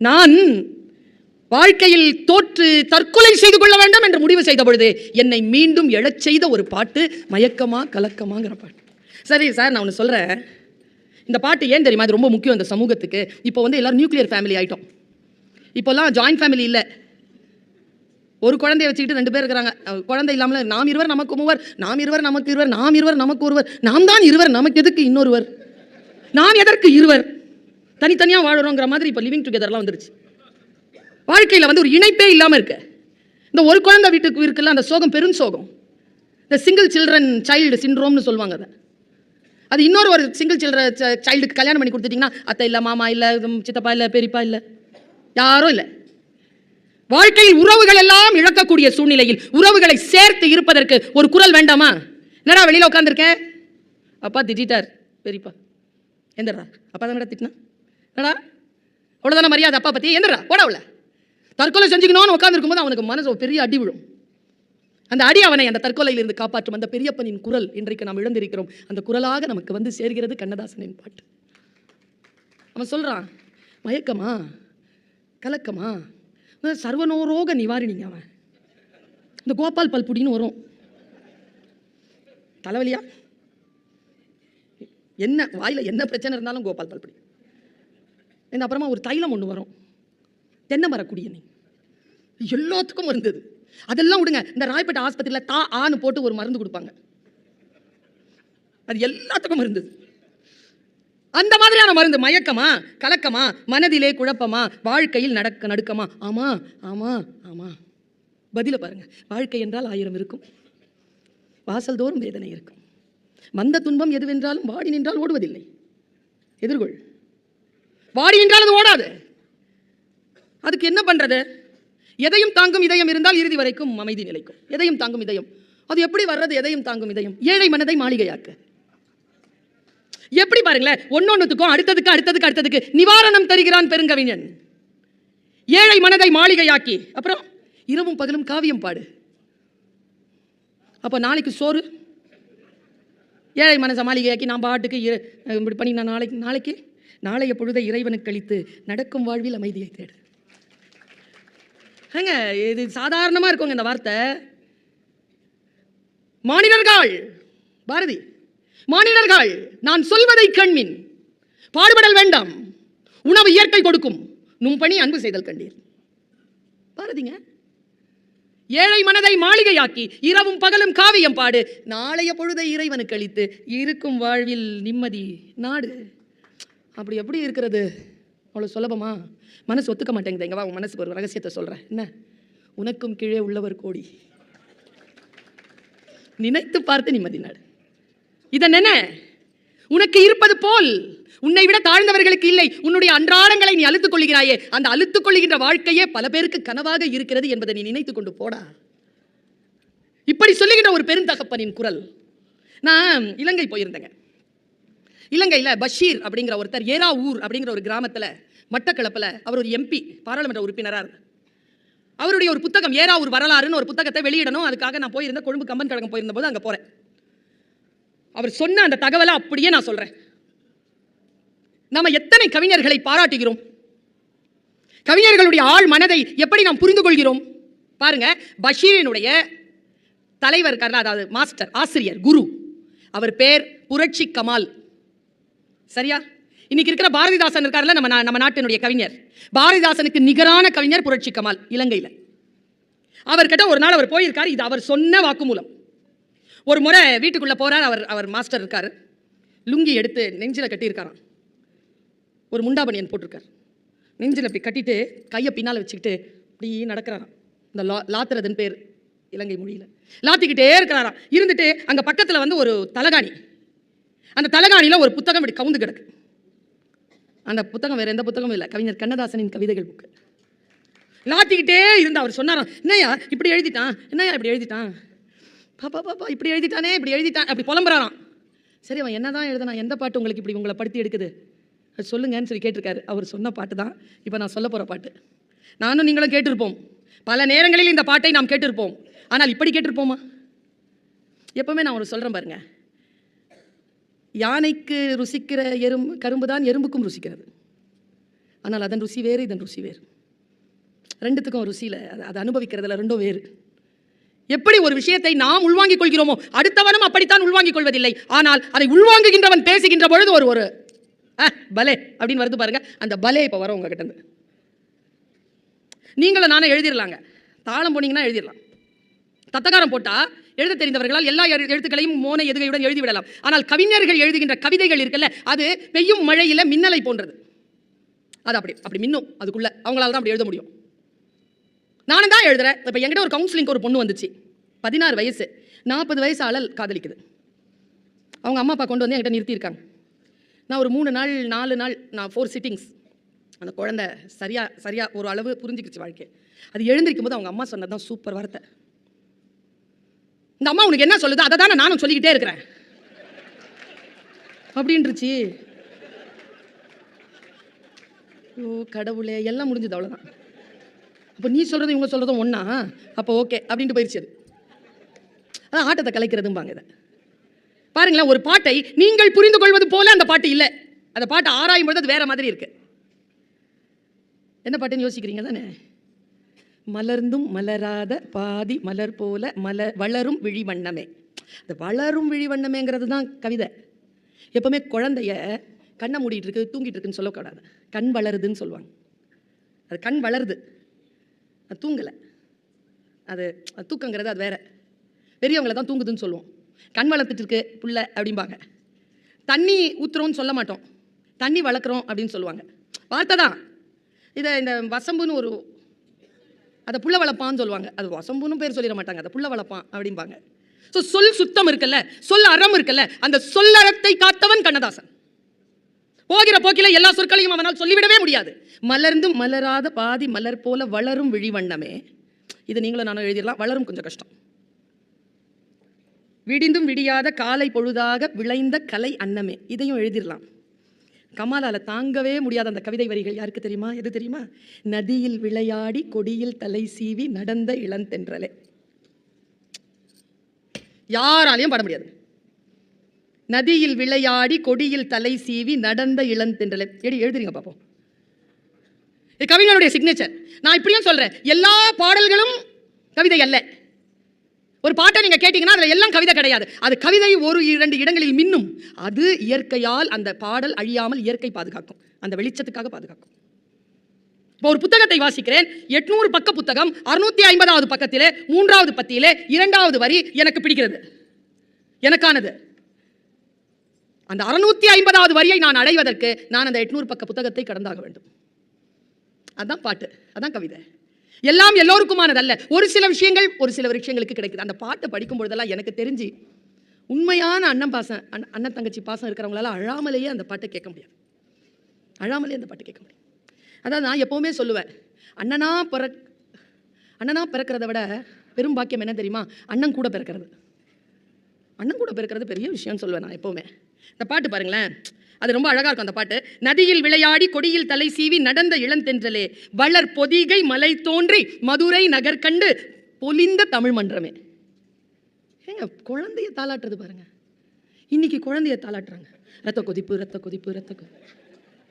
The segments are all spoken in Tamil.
நான் வாழ்க்கையில் தோற்று தற்கொலை செய்து கொள்ள வேண்டும் என்று முடிவு செய்த பொழுது என்னை மீண்டும் எழச் செய்த ஒரு பாட்டு மயக்கமா கலக்கமாங்கிற பாட்டு. சரி சார், நான் ஒன்று சொல்கிறேன். இந்த பாட்டு ஏன் தெரியுமா? அது ரொம்ப முக்கியம் இந்த சமூகத்துக்கு. இப்போ எல்லாரும் நியூக்ளியர் ஃபேமிலி ஆகிட்டோம். இப்போல்லாம் ஜாயின்ட் ஃபேமிலி இல்லை. ஒரு குழந்தைய வச்சுக்கிட்டு 2 பேர் இருக்கிறாங்க. குழந்தை இல்லாமல் நாம் இருவர் நமக்கு மூவர், நாம் இருவர் நமக்கு இருவர், நாம் இருவர் நமக்கு ஒருவர், நாம் தான் இருவர் நமக்கு எதுக்கு இன்னொருவர், நாம் எதற்கு இருவர், தனித்தனியாக வாழுறோங்கிற மாதிரி இப்போ லிவிங் டுகெதர்லாம் வந்துருச்சு. வாழ்க்கையில் ஒரு இணைப்பே இல்லாமல் இருக்கு. இந்த ஒரு குழந்தை வீட்டுக்கு இருக்குல்ல, அந்த சோகம் பெரும் சோகம். இந்த சிங்கிள் சில்ட்ரன் சைல்டு சிண்ட்ரோம்னு சொல்லுவாங்க. அது இன்னொரு ஒரு சிங்கிள் சில்ட்ரன் சைல்டுக்கு கல்யாணம் பண்ணி கொடுத்துட்டிங்கன்னா அத்தை இல்லை, மாமா இல்லை, சித்தப்பா இல்லை, பெரியப்பா இல்லை, யாரும் இல்லை. வாழ்க்கையில் உறவுகள் எல்லாம் இழக்கக்கூடிய சூழ்நிலையில் உறவுகளை சேர்த்து இருப்பதற்கு ஒரு குரல் வேண்டாமா? என்னடா வெளியில் உட்காந்துருக்கேன், அப்பா திட்டார், பெரியப்பா எந்திரா, அப்பா தானடா திட்டினா, என்னடா அவ்வளோதான மரியாதை அப்பா பற்றி, எந்திரா போட உள்ள. தற்கொலை செஞ்சுக்கணும்னு உட்காந்துருக்கும் போது அவனுக்கு மனசு ஒரு பெரிய அடி விழும். அந்த அடி அவனை அந்த தற்கொலையிலிருந்து காப்பாற்றும் அந்த பெரியப்பனின் குரல் இன்றைக்கு நாம் இழந்திருக்கிறோம். அந்த குரலாக நமக்கு சேர்கிறது கண்ணதாசனின் பாட்டு. அவன் சொல்றான், மயக்கமா கலக்கமா சர்வனோரோக நிவாரணிங்க. அவன் இந்த கோபால் பல்புடின்னு வரும், தலைவலியா என்ன வாயில என்ன பிரச்சனை இருந்தாலும் கோபால் பல்புடி. அப்புறமா ஒரு தைலம் ஒன்று வரும், தென்னை மரக்குடியனை, எல்லாத்துக்கும் இருந்தது. அதெல்லாம் விடுங்க, இந்த ராயப்பேட்டை ஆஸ்பத்திரியில் ஆன்னு போட்டு ஒரு மருந்து கொடுப்பாங்க, அது எல்லாத்துக்கும் இருந்தது. அந்த மாதிரியான மருந்து. மயக்கமா கலக்கமா, மனதிலே குழப்பமா, வாழ்க்கையில் நடுக்கமா. ஆமா ஆமா ஆமா, பதில பாருங்க. வாழ்க்கை என்றால் 1000 இருக்கும், வாசல் தோறும் வேதனை இருக்கும். வந்த துன்பம் எதுவென்றாலும் வாடி நின்றால் ஓடுவதில்லை, எதிர்கொள். வாடி நின்றால் அது ஓடாது. அதுக்கு என்ன பண்றது? எதையும் தாங்கும் இதயம் இருந்தால் இறுதி வரைக்கும் அமைதி நிலைக்கும். எதையும் தாங்கும் இதயம், அது எப்படி வர்றது? எதையும் தாங்கும் இதயம் ஏழை மனதை மாளிகையாக்க. எப்படி பாருங்களேன், ஒன்னொன்னுக்கும் அடுத்ததுக்கு நிவாரணம் தருகிறான் பெருங்கவிஞன். ஏழை மனதை மாளிகையாக்கி, அப்புறம் இரவும் பகலும் காவியம் பாடு. அப்ப நாளைக்கு சோறு, ஏழை மனசை மாளிகையாக்கி நான் பாட்டுக்கு இப்படி பண்ணி நான் நாளைக்கு நாளைய பொழுதை இறைவனுக்கு கழித்து நடக்கும் வாழ்வில் அமைதியை தேடு. ஏங்க இது சாதாரணமா இருக்குங்க இந்த வார்த்தை. மானிடர்கள், பாரதி, மானிடர்கள் நான் சொல்வதை கண்மின், பாடுபடல் வேண்டாம், உணவு இயற்கை கொடுக்கும், நும்பணி அன்பு செய்தல் கண்டீர். பாரதிங்க. ஏழை மனதை மாளிகையாக்கி இரவும் பகலும் காவியம் பாடு, நாளைய பொழுதை இறைவனுக்கு அளித்து இருக்கும் வாழ்வில் நிம்மதி நாடு. அப்படி எப்படி இருக்கிறது? அவ்வளோ சுலபமா? மனசு ஒத்துக்க மாட்டேங்குது. எங்க வா, உன் மனசுக்கு ஒரு ரகசியத்தை சொல்கிறேன். என்ன? உனக்கும் கீழே உள்ளவர் கோடி, நினைத்து பார்த்து நிம்மதி நாடு. இதை நினை. உனக்கு இருப்பது போல் உன்னை விட தாழ்ந்தவர்களுக்கு இல்லை. உன்னுடைய அன்றாடங்களை நீ அழுத்துக் கொள்கிறாயே, அந்த அழுத்துக் கொள்ளுகின்ற வாழ்க்கையே பல பேருக்கு கனவாக இருக்கிறது என்பதை நீ நினைத்துக் கொண்டு போடா. இப்படி சொல்லுகின்ற ஒரு பெருந்தகப்பனின் குரல். நான் இலங்கை போயிருந்தேங்க. இலங்கையில் பஷீர் அப்படிங்கிற ஒருத்தர் ஏராவூர் அப்படிங்கிற ஒரு கிராமத்தில் மட்டக்களப்பில் அவர் ஒரு எம்பி, பாராளுமன்ற உறுப்பினராக. அவருடைய ஒரு புத்தகம் ஏராவூர் வரலாறுன்னு ஒரு புத்தகத்தை வெளியிடணும். அதுக்காக நான் போயிருந்தேன், கொழும்பு கம்பன் கழகம் போயிருந்த போது அங்கே போகிறேன். அவர் சொன்ன அந்த தகவலை அப்படியே நான் சொல்கிறேன். நம்ம எத்தனை கவிஞர்களை பாராட்டுகிறோம், கவிஞர்களுடைய ஆழ் மனதை எப்படி நாம் புரிந்து கொள்கிறோம் பாருங்க. பஷீரினுடைய தலைவர் இருக்கார்ல, அதாவது மாஸ்டர், ஆசிரியர், குரு, அவர் பேர் புரட்சி கமால். சரியா? இன்னைக்கு இருக்கிற பாரதிதாசன் இருக்கார்ல, நம்ம நாட்டினுடைய கவிஞர், பாரதிதாசனுக்கு நிகரான கவிஞர் புரட்சி கமால் இலங்கையில். அவர்கிட்ட ஒரு நாள் அவர் போயிருக்கார். இது அவர் சொன்ன வாக்குமூலம். ஒரு முறை வீட்டுக்குள்ளே போகிறார். அவர் மாஸ்டர் இருக்கார். லுங்கி எடுத்து நெஞ்சில் கட்டியிருக்காராம். ஒரு முண்டாபனியன் போட்டிருக்கார். நெஞ்சில் இப்படி கட்டிட்டு கையை பின்னால் வச்சுக்கிட்டு இப்படி நடக்கிறாராம். இந்த லாத்துறதுன்னு பேர் இலங்கை மொழியில். லாத்திக்கிட்டே இருக்கிறாராம். இருந்துட்டு அங்கே பக்கத்தில் ஒரு தலகாணி, அந்த தலகாணியில் ஒரு புத்தகம் இப்படி கவுந்து கிடக்கு. அந்த புத்தகம் வேறு எந்த புத்தகமும் இல்லை, கவிஞர் கண்ணதாசனின் கவிதைகள் புக்கு. லாத்திக்கிட்டே இருந்து அவர் சொன்னாராம், என்னையா இப்படி எழுதிட்டான், என்னையா இப்படி எழுதிட்டான், பாப்பா இப்படி எழுதிட்டானே, இப்படி எழுதிட்டான், அப்படி புலம்புறாராம். சரி, அவன் என்ன தான் எழுதுனா, எந்த பாட்டு உங்களுக்கு இப்படி உங்களை படுத்தி எடுக்குது சொல்லுங்கன்னு சொல்லி கேட்டிருக்காரு. அவர் சொன்ன பாட்டு தான் இப்போ நான் சொல்ல போகிற பாட்டு. நானும் நீங்களும் கேட்டிருப்போம், பல நேரங்களில் இந்த பாட்டை நாம் கேட்டிருப்போம். ஆனால் இப்படி கேட்டிருப்போமா? எப்பவுமே நான் ஒரு சொல்கிறேன் பாருங்க, யானைக்கு ருசிக்கிற கரும்பு தான் எறும்புக்கும் ருசிக்கிறது. ஆனால் அதன் ருசி வேறு, இதன் ருசி வேறு. ரெண்டுத்துக்கும் ருசியில் அதை அனுபவிக்கிறதுல ரெண்டும் வேறு. எப்படி ஒரு விஷயத்தை நாம் உள்வாங்கிக் கொள்கிறோமோ அடுத்தவனும் அப்படித்தான் உள்வாங்கிக் கொள்வதில்லை. ஆனால் அதை உள்வாங்குகின்றவன் பேசுகின்ற பொழுது ஒரு பலே அப்படின்னு வருது பாருங்க. அந்த பலே இப்போ வர உங்ககிட்ட இருந்து. நீங்களும் நானே எழுதிடலாங்க. தாளம் போனீங்கன்னா எழுதிடலாம். தத்தகாரம் போட்டால் எழுத தெரிந்தவர்களால் எல்லா எழுத்துக்களையும் மோனை எதுகையுடன் எழுதிவிடலாம். ஆனால் கவிஞர்கள் எழுதுகின்ற கவிதைகள் இருக்குல்ல, அது பெய்யும் மழையில் மின்னலை போன்றது. அது அப்படி மின்னும். அதுக்குள்ள அவங்களால தான் அப்படி எழுத முடியும். நானும் தான் எழுதுறேன். இப்போ என்கிட்ட ஒரு கவுன்சிலிங்க்கு ஒரு பொண்ணு வந்துச்சு, 16 வயசு, 40 வயசு ஆளல் காதலிக்குது. அவங்க அம்மா அப்பா கொண்டு வந்து என்கிட்ட நிறுத்தியிருக்காங்க. நான் ஒரு 3 நாள் 4 நாள் நான் 4 சிட்டிங்ஸ் அந்த குழந்தை சரியா ஒரு அளவு புரிஞ்சுக்கிச்சு வாழ்க்கை. அது எழுந்திருக்கும் போது அவங்க அம்மா சொன்னது தான் சூப்பர் வார்த்தை. இந்த அம்மா உனக்கு என்ன சொல்லுது அதை தானே நானும் சொல்லிக்கிட்டே இருக்கிறேன் அப்படின்றுச்சு. ஓ கடவுளே, எல்லாம் முடிஞ்சது, அவ்வளோதான். அப்போ நீ சொல்கிறது இவங்க சொல்கிறதும் ஒன்றா, அப்போ ஓகே அப்படின்ட்டு போயிடுச்சு. அது அதான் ஆட்டத்தை கலைக்கிறதும்பாங்க. இதை பாருங்களேன், ஒரு பாட்டை நீங்கள் புரிந்து கொள்வது போல அந்த பாட்டு இல்லை. அந்த பாட்டை ஆராயும் பொழுது அது வேற மாதிரி இருக்கு. என்ன பாட்டுன்னு யோசிக்கிறீங்க தானே? மலர்ந்தும் மலராத பாதி மலர் போல வளரும் விழிவண்ணமே. அந்த வளரும் விழிவண்ணமேங்கிறது தான் கவிதை. எப்பவுமே குழந்தைய கண்ணை மூடிட்டு இருக்கு தூங்கிட்டு இருக்குன்னு சொல்லக்கூடாது. கண் வளருதுன்னு சொல்லுவாங்க. அது கண் வளருது, அது தூங்கலை. அது தூக்கங்கிறது அது வேற. பெரியவங்களை தான் தூங்குதுன்னு சொல்லுவோம். கண் வளர்த்துட்டு இருக்கு புள்ள அப்படிம்பாங்க. தண்ணி ஊற்றுறோன்னு சொல்ல மாட்டோம், தண்ணி வளர்க்குறோம் அப்படின்னு சொல்லுவாங்க. வார்த்தை தான். இதை இந்த வசம்புன்னு ஒரு அதை புள்ள வளர்ப்பான்னு சொல்லுவாங்க. அது வசம்புன்னு பேர் சொல்லிட மாட்டாங்க, அதை புள்ள வளர்ப்பான் அப்படிம்பாங்க. ஸோ சொல் சுத்தம் இருக்குல்ல, சொல் அறம் இருக்குல்ல, அந்த சொல்லறத்தை காத்தவன் கண்ணதாசன். போகிற போக்கில எல்லா சொற்களையும் அவனால் சொல்லிவிடவே முடியாது. மலர்ந்தும் மலராத பாதி மலர் போல வளரும் விழிவண்ணமே. இது நீங்களும் நானும் எழுதிடலாம். வளரும் கொஞ்சம் கஷ்டம். விடிந்தும் விடியாத காலை பொழுதாக விளைந்த கலை அன்னமே, இதையும் எழுதிடலாம். கமாலால தாங்கவே முடியாத அந்த கவிதை வரிகள் யாருக்கு தெரியுமா? எது தெரியுமா? நதியில் விளையாடி கொடியில் தலை சீவி நடந்த இளந்தென்றலே. யாராலையும் பாட முடியாது. நதியில் விளையாடி கொடியில் தலை சீவி நடந்த இளந்தென்றலே. எழுதுறீங்க பாப்போம். இது கவிஞனுடைய சிக்னேச்சர். நான் இப்படியும் சொல்றேன், எல்லா பாடல்களும் கவிதை அல்ல. ஒரு பாட்டை நீங்க கேட்டீங்கன்னா அதுல எல்லாம் கவிதை கிடையாது. அது கவிதை 1-2 இடங்களில் மின்னும். அது இயற்கையால் அந்த பாடல் அழியாமல் இயற்கை பாதுகாக்கும், அந்த வெளிச்சத்துக்காக பாதுகாக்கும். இப்போ ஒரு புத்தகத்தை வாசிக்கிறேன், 800 பக்க புத்தகம், 650வது பக்கத்திலே 3வது பத்தியிலே 2வது வரி எனக்கு பிடிக்கிறது, எனக்கானது. அந்த 650வது வரியை நான் அடைவதற்கு நான் அந்த 800 பக்க புத்தகத்தை கடந்தாக வேண்டும். அதான் பாட்டு, அதான் கவிதை. எல்லாம் எல்லோருக்குமானதல்ல. ஒரு சில விஷயங்களுக்கு கிடைக்குது. அந்த பாட்டை படிக்கும் பொழுதெல்லாம் எனக்கு தெரிஞ்சு உண்மையான அண்ணன் பாசம், அண்ணன் தங்கச்சி பாசம் இருக்கிறவங்களால அழாமலேயே அந்த பாட்டை கேட்க முடியாது. அழாமலேயே அந்த பாட்டை கேட்க முடியும். அதாவது நான் எப்பவுமே சொல்லுவேன், அண்ணனா பிறக்கிறத விட பெரும் பாக்கியம் என்ன தெரியுமா? அண்ணன் கூட பிறக்கிறது. அண்ணன் கூட பிறக்கிறது பெரிய விஷயம்னு சொல்லுவேன் நான் எப்பவுமே. இந்த பாட்டு பாருங்களேன், அது ரொம்ப அழகா இருக்கும். அந்த பாட்டு, நதியில் விளையாடி கொடியில் தலை சீவி நடந்த இளந்தென்றலே வளர் பொதிகை மலை தோன்றி மதுரை நகர் கண்டு பொலிந்த தமிழ் மன்றமே. ஏங்க குழந்தைய தாளாட்டுறது பாருங்க. இன்னைக்கு குழந்தைய தாளாட்டுறாங்க, ரத்த கொதிப்பு.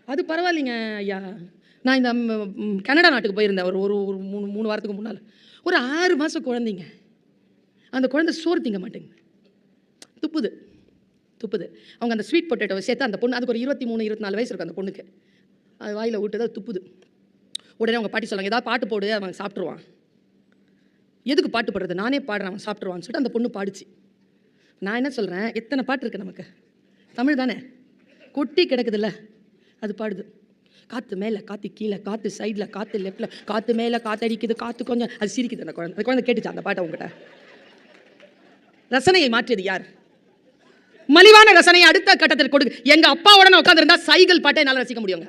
அது பரவாயில்லைங்க ஐயா. நான் இந்த கனடா நாட்டுக்கு போயிருந்தேன் ஒரு 3 வாரத்துக்கு முன்னால். ஒரு 6 மாதம் குழந்தைங்க, அந்த குழந்தை சோறு திங்க மாட்டேங்குது, துப்புது. அவங்க அந்த ஸ்வீட் பொட்டேட்டோவை சேர்த்து அந்த பொண்ணு, அதுக்கு ஒரு 23-24 வயசு இருக்கும் அந்த பொண்ணுக்கு, அது வாயில் விட்டு தான் துப்புது. உடனே அவங்க பாட்டி சொல்லுவாங்க, ஏதாவது பாட்டு போடு, அவன் சாப்பிட்ருவான். எதுக்கு பாட்டு பாடுறது, நானே பாடுறேன், அவன் சாப்பிட்ருவான்னு சொல்லிட்டு அந்த பொண்ணு பாடிச்சு. நான் என்ன சொல்கிறேன், எத்தனை பாட்டு இருக்குது நமக்கு, தமிழ் தானே, கொட்டி கிடக்குதுல்ல, அது பாடுது. காற்று மேலே காற்று கீழே, காற்று சைடில் காற்று லெஃப்டில், காற்று மேலே காற்று அடிக்குது, காற்று கொஞ்சம், அது சிரிக்குது. அந்த குழந்தை கேட்டுச்சா அந்த பாட்டை உங்ககிட்ட? ரசனையை மாற்றியது யார்? மலிவான ரசனையை அடுத்த கட்டத்தில் கொடுக்கு. எங்க அப்பாவோட நான் உட்காந்துருந்தா சைக்கிள் பாட்டை என்னால் ரசிக்க முடியுங்க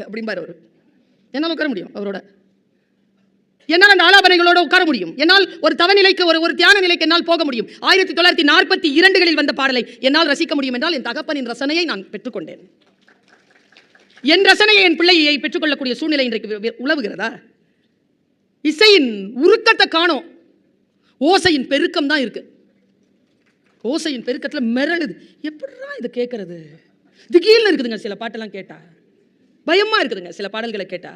அப்படிம்பாரு அவரு. என்னால் உட்கார முடியும் அவரோட, என்னால் அந்த ஆலாபனைகளோட உட்கார முடியும், என்னால் ஒரு தவநிலைக்கு ஒரு தியான நிலைக்கு என்னால் போக முடியும். 1942 வந்த பாடலை என்னால் ரசிக்க முடியும் என்றால் என் தகப்பனின் ரசனையை நான் பெற்றுக்கொண்டேன். என் ரசனையை என் பிள்ளையை பெற்றுக்கொள்ளக்கூடிய சூழ்நிலை இன்றைக்கு உலவுகிறதா? இசையின் உருக்கத்தை காணோம், ஓசையின் பெருக்கம் தான் இருக்கு. ஓசையின் பெருக்கத்தில் மிரளுது. எப்படிதான் இதை கேட்கறது? திடீர்னு இருக்குதுங்க சில பாட்டெல்லாம் கேட்டா. பயமா இருக்குதுங்க சில பாடல்களை கேட்டா.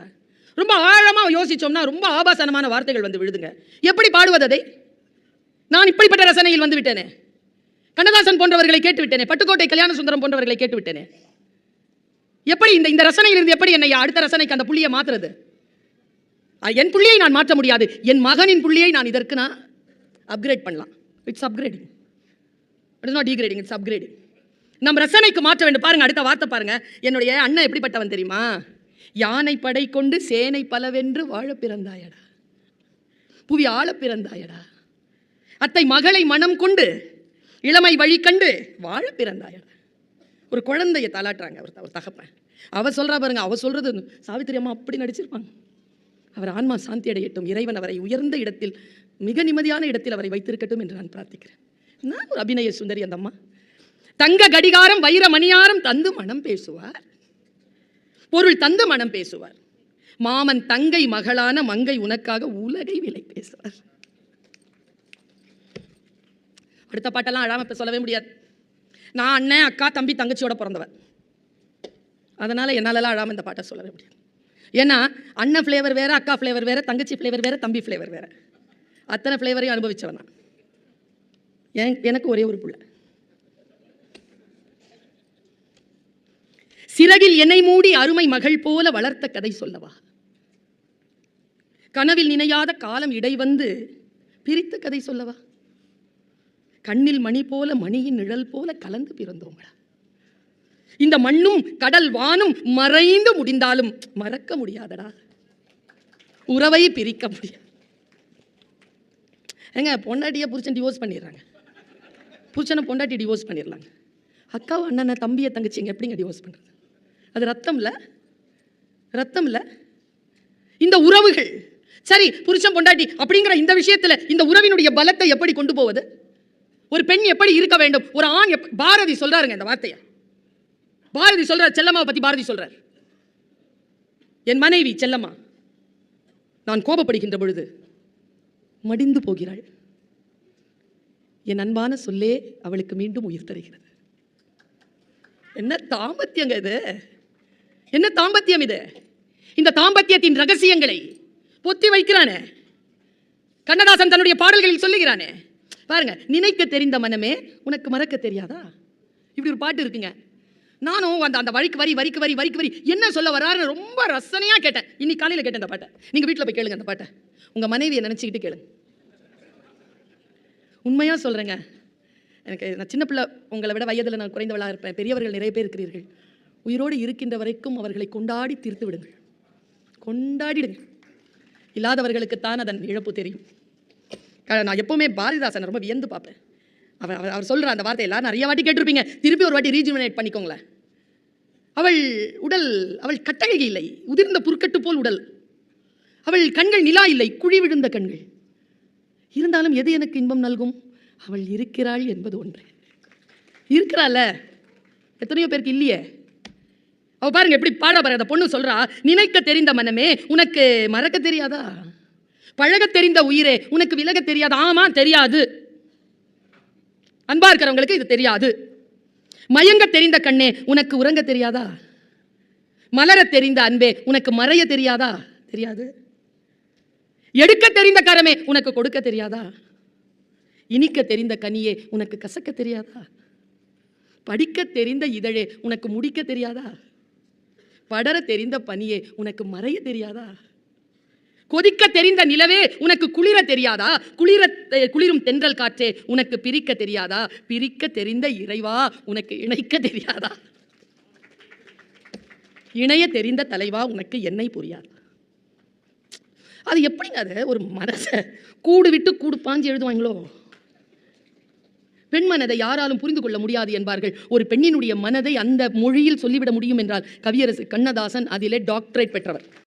ரொம்ப ஆழமா யோசிச்சோம்னா ரொம்ப ஆபாசனமான வார்த்தைகள் வந்து விழுதுங்க. எப்படி பாடுவது அதை? நான் இப்படிப்பட்ட ரசனையில் வந்து விட்டேனே. கண்ணதாசன் போன்றவர்களை கேட்டு விட்டேனே. பட்டுக்கோட்டை கல்யாண சுந்தரம் போன்றவர்களை கேட்டு விட்டேனே. எப்படி இந்த ரசனையில் இருந்து எப்படி என்னை அடுத்த ரசனைக்கு அந்த புள்ளியை மாத்துறது? என் புள்ளியை நான் மாற்ற முடியாது. என் மகனின் புள்ளியை நான் இதற்கு நான் அப்கிரேட் பண்ணலாம். It's upgrading. It is not degrading, it's upgrading. நம் ரசனைக்கு மாற்ற வேண்டும். பாருங்க, அடுத்த வார்த்தை பாருங்க. என்னுடைய அண்ணன் எப்படிப்பட்டவன் தெரியுமா? யானை படை கொண்டு சேனை பலவென்று வாழ பிறந்தாயடா, புவி ஆள பிறந்தாயடா, அத்தை மகளை மனம் கொண்டு இளமை வழி கண்டு வாழ பிறந்தாயடா. ஒரு குழந்தைய தாளாட்டுறாங்க அவர் தகப்பன். அவ சொல்றா பாருங்க, அவ சொல்றது சாவித்திரி அம்மா அப்படி நடிச்சிருப்பாங்க. அவர் ஆன்மா சாந்தி அடையட்டும், இறைவன் அவரை உயர்ந்த இடத்தில், மிக நிம்மதியான இடத்தில் அவரை வைத்திருக்கட்டும் என்று நான் பிரார்த்திக்கிறேன். நான் ஒரு அபிநய சுந்தரி அந்த அம்மா. தங்க கடிகாரம் வைர மணியாரம் தந்து மனம் பேசுவார், பொருள் தந்து மனம் பேசுவார். மாமன் தங்கை மகளான மங்கை உனக்காக உலகை விலை பேசுவார். அடுத்த பாட்டெல்லாம் அழாம இப்ப சொல்லவே முடியாது. நான் அண்ணன் அக்கா தம்பி தங்கச்சியோட பிறந்தவன், அதனால என்னாலலாம் அழாம இந்த பாட்டை சொல்லவே முடியாது. ஏன்னா அண்ணன் ஃப்ளேவர் வேற, அக்கா ஃப்ளேவர் வேற, தங்கச்சி ஃப்ளேவர் வேற, தம்பி ஃப்ளேவர் வேற. அத்தனை ஃப்ளேவரையும் அனுபவிச்சவன் நான். எனக்கு ஒரே ஒரு புள்ள. சிறகில் என்னை மூடி அருமை மகள் போல வளர்த்த கதை சொல்லவா, கனவில் நினையாத காலம் இடை வந்து பிரித்த கதை சொல்லவா, கண்ணில் மணி போல மணியின் நிழல் போல கலந்து பிறந்தோங்களா, இந்த மண்ணும் கடல் வானும் மறைந்து முடிந்தாலும் மறக்க முடியாதடா, உறவை பிரிக்க முடியாது. ஏங்க, பொண்டாட்டியை புருஷன் டிவோர்ஸ் பண்ணிடுறாங்க, புருஷனை பொண்டாட்டி டிவோர்ஸ் பண்ணிடலாங்க. அக்காவை அண்ணனை தம்பியை தங்கச்சிங்க எப்படிங்க டிவோர்ஸ் பண்ணுறது? அது ரத்தம் இல்லை, ரத்தம் இல்லை. இந்த உறவுகள் சரி, புருஷன் பொண்டாட்டி அப்படிங்கிற இந்த விஷயத்தில் இந்த உறவினுடைய பலத்தை எப்படி கொண்டு போவது? ஒரு பெண் எப்படி இருக்க வேண்டும், ஒரு ஆண் பாரதி சொல்றாருங்க இந்த வார்த்தையை. பாரதி சொல்றார், செல்லம்மாவை பத்தி பாரதி சொல்றார். என் மனைவி செல்லம்மா நான் கோபப்படுகின்ற பொழுது மடிந்து போகிறாள், என் அன்பான சொல்லே அவளுக்கு மீண்டும் உயிர் தருகிறது. என்ன தாம்பத்தியங்க இது, என்ன தாம்பத்தியம் இது? இந்த தாம்பத்தியத்தின் ரகசியங்களை பொத்தி வைக்கிறானே கண்ணதாசன் தன்னுடைய பாடல்களில் சொல்லுகிறானே. பாருங்க, நினைக்க தெரிந்த மனமே உனக்கு மறக்க தெரியாதா, இப்படி ஒரு பாட்டு இருக்குங்க. நானும் அந்த வரிக்கு வரி என்ன சொல்ல வர்றாருன்னு ரொம்ப ரசனையா கேட்டேன். இன்னைக்கு காலையில் கேட்டேன் இந்த பாட்டை. நீங்க வீட்டில் போய் கேளுங்க அந்த பாட்டை, உங்க மனைவியை நினைச்சுக்கிட்டு கேளுங்க. உண்மையா சொல்றேங்க, எனக்கு நான் சின்ன பிள்ளை, உங்களை விட வயதில் நான் குறைந்தவளாக இருப்பேன். பெரியவர்கள் நிறைய பேர் இருக்கிறீர்கள். உயிரோடு இருக்கின்ற வரைக்கும் அவர்களை கொண்டாடி தீர்த்து விடுங்கள், கொண்டாடிடுங்க. இல்லாதவர்களுக்குத்தான் அதன் இழப்பு தெரியும். நான் எப்பவுமே பாரதிதாசன் ரொம்ப வியந்து பார்ப்பேன். அவர் சொல்ற அந்த வார்த்தை எல்லாரும் நிறைய வாட்டி கேட்டிருப்பீங்க, திருப்பி ஒரு வாட்டி ரீஜுமினேட் பண்ணிக்கோங்களேன். அவள் உடல், அவள் கட்டழகி இல்லை, உதிர்ந்த புற்கட்டு போல் உடல். அவள் கண்கள் நிலா இல்லை, குழி விழுந்த கண்கள். இருந்தாலும் எது எனக்கு இன்பம் நல்கும்? அவள் இருக்கிறாள் என்பது ஒன்று. இருக்கிறாள், எத்தனையோ பேருக்கு இல்லையே. அவ பாருங்க எப்படி பாட பாருங்க. அந்த பொண்ணு சொல்றா, நினைக்க தெரிந்த மனமே உனக்கு மறக்க தெரியாதா, பழக தெரிந்த உயிரே உனக்கு விலக தெரியாதா. ஆமா தெரியாது, அன்பா இருக்கிறவங்களுக்கு இது தெரியாது. மயங்க தெரிந்த கண்ணே உனக்கு உறங்க தெரியாதா, மலர தெரிந்த அன்பே உனக்கு மறைய தெரியாதா, தெரியாது. எடுக்க தெரிந்த கரமே உனக்கு கொடுக்க தெரியாதா, இனிக்க தெரிந்த கனியே உனக்கு கசக்க தெரியாதா, படிக்க தெரிந்த இதழே உனக்கு முடிக்க தெரியாதா, படர தெரிந்த பனியே உனக்கு மறைய தெரியாதா, கொதிக்க தெரிந்த நிலவே உனக்கு குளிர தெரியாதா, குளிரும் தென்றல் காற்றே உனக்கு பிரிக்க தெரியாதா, பிரிக்க தெரிந்த இறைவா உனக்கு இணைக்க தெரியாதா, இணைய தெரிந்த தலைவா உனக்கு என்னை புரியாதா. அது எப்படிங்க? அது ஒரு மனசை கூடு விட்டு கூடு பாஞ்சு எழுதுவாங்களோ. பெண் மனதை யாராலும் புரிந்து கொள்ள முடியாது என்பார்கள். ஒரு பெண்ணினுடைய மனதை அந்த மொழியில் சொல்லிவிட முடியும் என்றால் கவியரசு கண்ணதாசன் அதிலே டாக்டரேட் பெற்றவர்.